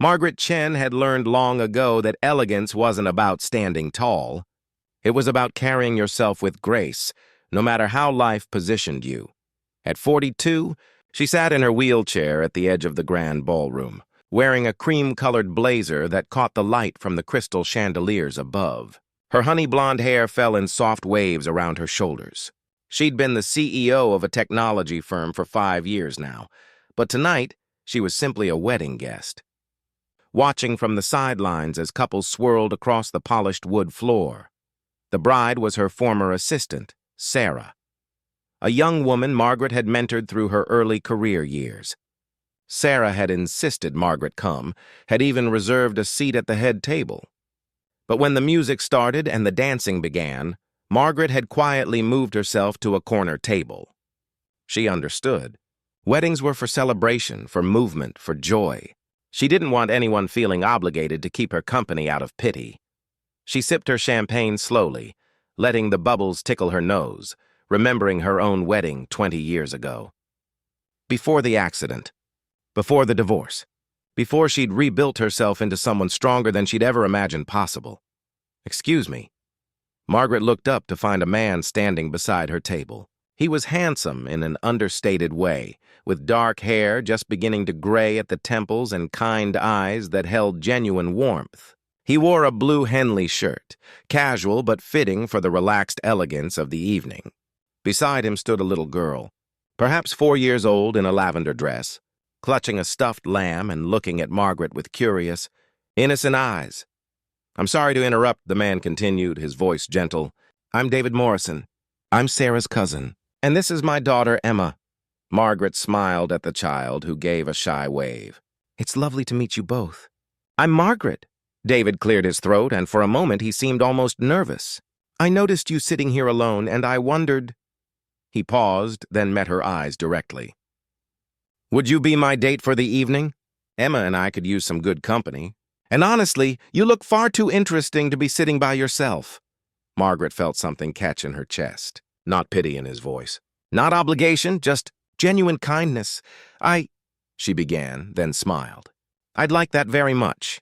Margaret Chen had learned long ago that elegance wasn't about standing tall. It was about carrying yourself with grace, no matter how life positioned you. At 42, she sat in her wheelchair at the edge of the grand ballroom, wearing a cream-colored blazer that caught the light from the crystal chandeliers above. Her honey-blonde hair fell in soft waves around her shoulders. She'd been the CEO of a technology firm for 5 years now, but tonight she was simply a wedding guest, watching from the sidelines as couples swirled across the polished wood floor. The bride was her former assistant, Sarah, a young woman Margaret had mentored through her early career years. Sarah had insisted Margaret come, had even reserved a seat at the head table. But when the music started and the dancing began, Margaret had quietly moved herself to a corner table. She understood. Weddings were for celebration, for movement, for joy. She didn't want anyone feeling obligated to keep her company out of pity. She sipped her champagne slowly, letting the bubbles tickle her nose, remembering her own wedding 20 years ago. Before the accident, before the divorce, before she'd rebuilt herself into someone stronger than she'd ever imagined possible. "Excuse me." Margaret looked up to find a man standing beside her table. He was handsome in an understated way, with dark hair just beginning to gray at the temples and kind eyes that held genuine warmth. He wore a blue Henley shirt, casual but fitting for the relaxed elegance of the evening. Beside him stood a little girl, perhaps 4 years old in a lavender dress, clutching a stuffed lamb and looking at Margaret with curious, innocent eyes. "I'm sorry to interrupt," the man continued, his voice gentle. "I'm David Morrison. I'm Sarah's cousin. And this is my daughter, Emma." Margaret smiled at the child, who gave a shy wave. "It's lovely to meet you both." "I'm Margaret." David cleared his throat, and for a moment he seemed almost nervous. "I noticed you sitting here alone, and I wondered—" He paused, then met her eyes directly. "Would you be my date for the evening? Emma and I could use some good company. And honestly, you look far too interesting to be sitting by yourself." Margaret felt something catch in her chest, not pity in his voice. "Not obligation, just genuine kindness. She began, then smiled. "I'd like that very much."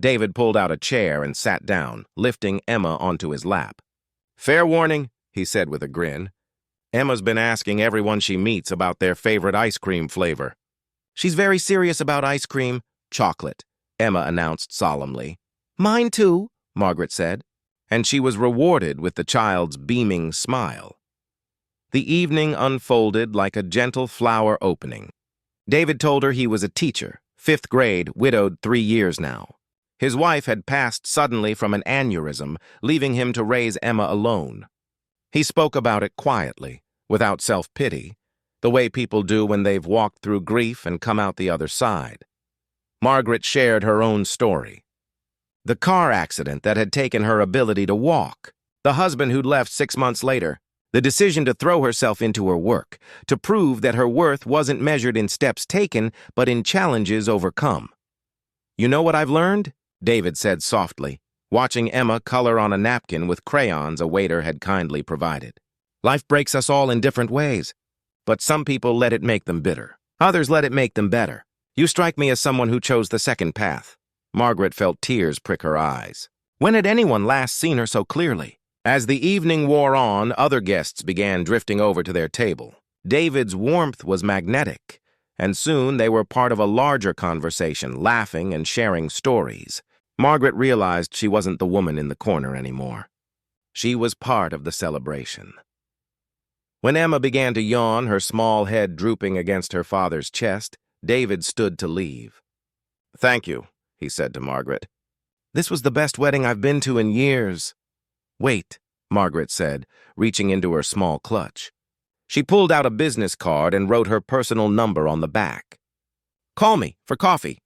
David pulled out a chair and sat down, lifting Emma onto his lap. "Fair warning," he said with a grin. "Emma's been asking everyone she meets about their favorite ice cream flavor." "She's very serious about ice cream. Chocolate," Emma announced solemnly. "Mine too," Margaret said, and she was rewarded with the child's beaming smile. The evening unfolded like a gentle flower opening. David told her he was a teacher, 5th grade, widowed 3 years now. His wife had passed suddenly from an aneurysm, leaving him to raise Emma alone. He spoke about it quietly, without self-pity, the way people do when they've walked through grief and come out the other side. Margaret shared her own story. The car accident that had taken her ability to walk, the husband who'd left 6 months later, the decision to throw herself into her work, to prove that her worth wasn't measured in steps taken, but in challenges overcome. "You know what I've learned?" David said softly, watching Emma color on a napkin with crayons a waiter had kindly provided. "Life breaks us all in different ways, but some people let it make them bitter. Others let it make them better. You strike me as someone who chose the second path." Margaret felt tears prick her eyes. When had anyone last seen her so clearly? As the evening wore on, other guests began drifting over to their table. David's warmth was magnetic, and soon they were part of a larger conversation, laughing and sharing stories. Margaret realized she wasn't the woman in the corner anymore. She was part of the celebration. When Emma began to yawn, her small head drooping against her father's chest, David stood to leave. "Thank you," he said to Margaret. "This was the best wedding I've been to in years." "Wait," Margaret said, reaching into her small clutch. She pulled out a business card and wrote her personal number on the back. "Call me for coffee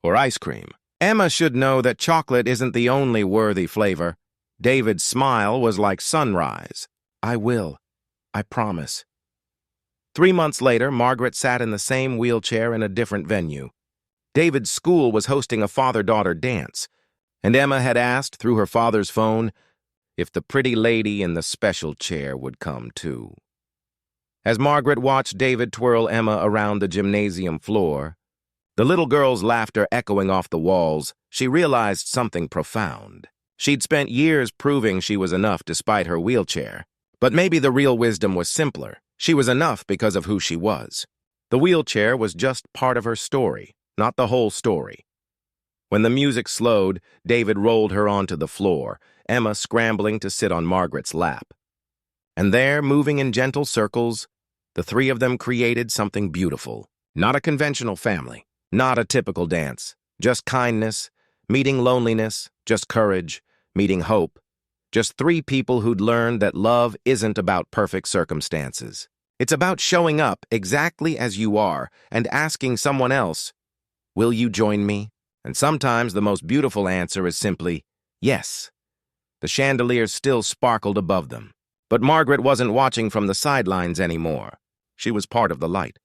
or ice cream." Emma should know that chocolate isn't the only worthy flavor. David's smile was like sunrise. "I will. I promise." 3 months later, Margaret sat in the same wheelchair in a different venue. David's school was hosting a father-daughter dance, and Emma had asked through her father's phone if the pretty lady in the special chair would come too. As Margaret watched David twirl Emma around the gymnasium floor, The little girl's laughter echoing off the walls, she realized something profound. She'd spent years proving she was enough despite her wheelchair. But maybe the real wisdom was simpler. She was enough because of who she was. The wheelchair was just part of her story, not the whole story. When the music slowed, David rolled her onto the floor, Emma scrambling to sit on Margaret's lap. And there, moving in gentle circles, the three of them created something beautiful. Not a conventional family, not a typical dance, just kindness, meeting loneliness, just courage, meeting hope. Just three people who'd learned that love isn't about perfect circumstances. It's about showing up exactly as you are and asking someone else, "Will you join me?" And sometimes the most beautiful answer is simply, "Yes." The chandeliers still sparkled above them. But Margaret wasn't watching from the sidelines anymore. She was part of the light.